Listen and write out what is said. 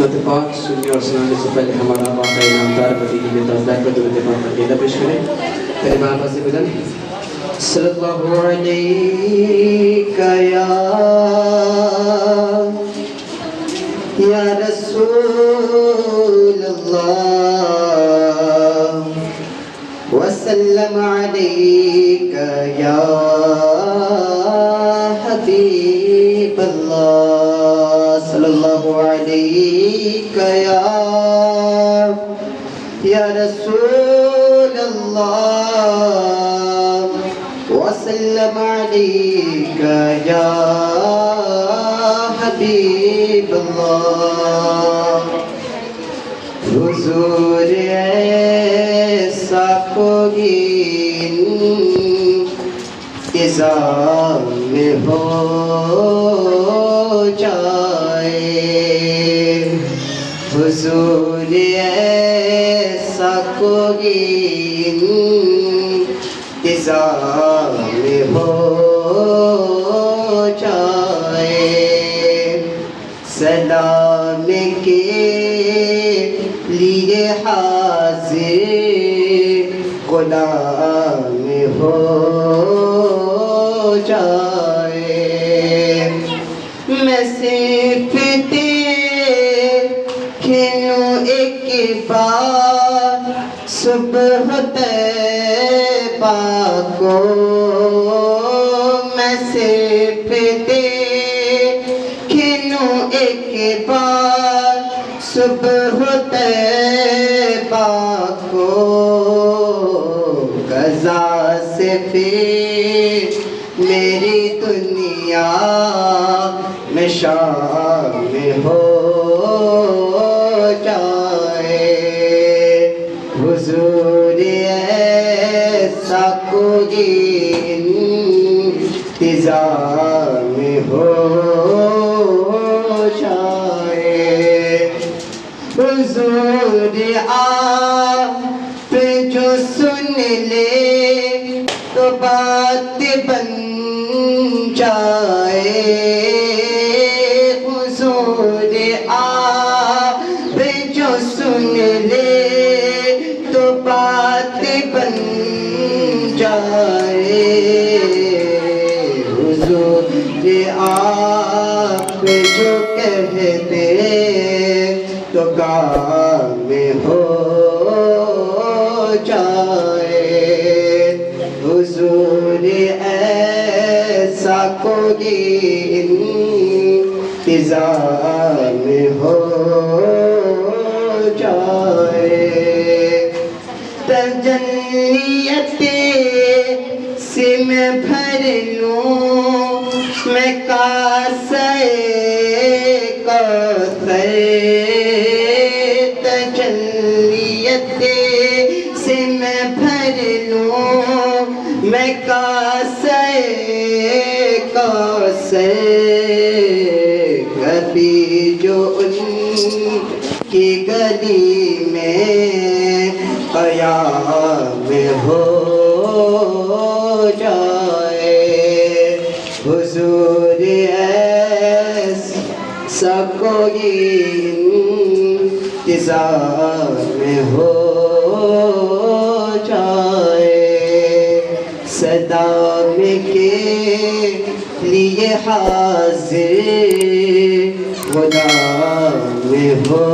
درود پاک سننے اور سنانے سے پہلے ہمارا واقعہ نامدار مدینی میں تازدار پر درود پاک کا قیدہ پیش کریں. پہلے بابا سے بلند صلی اللہ علیکہ یا رسول اللہ وسلم علیکہ یا حبیب اللہ صلی اللہ علیکہ یا رسول اللہ وسلم علیکہ یا حبیب اللہ. حضور ایسا کوئی انتظام میں ہو جائے, حضور ایسا کوئی انتظام میں ہو جائے, سلام کے لیے حاضر غلام ہو جائے. میں صرف دیکھوں ایک بار صبح طیبہ کو, میں صرف دیکھوں ایک بار صبح طیبہ کو, قضا سے پھر میری دنیا میں شامل ہو جائے. حضور ایسا کوئی انتظام ہو جائے. حضور آپ جو سن لے تو بات بن جائے. حضور آپ جو سن لے تو بات بن جائے. حضور آپ جو کہہ دے تو کام ہو جائے. حضور ایسا کوئی انتظام ہو جائے. تجلیت سے میں بھر لوں میں کاسے کوثر, تجلیت سے میں بھر لوں میں کاسے کوثر. کبھی جو ان کی گلی میں قیام ہو جائے. حضور ایسا کوئی انتظام ہو جائے. سلام کے لیے حاضر غلام ہو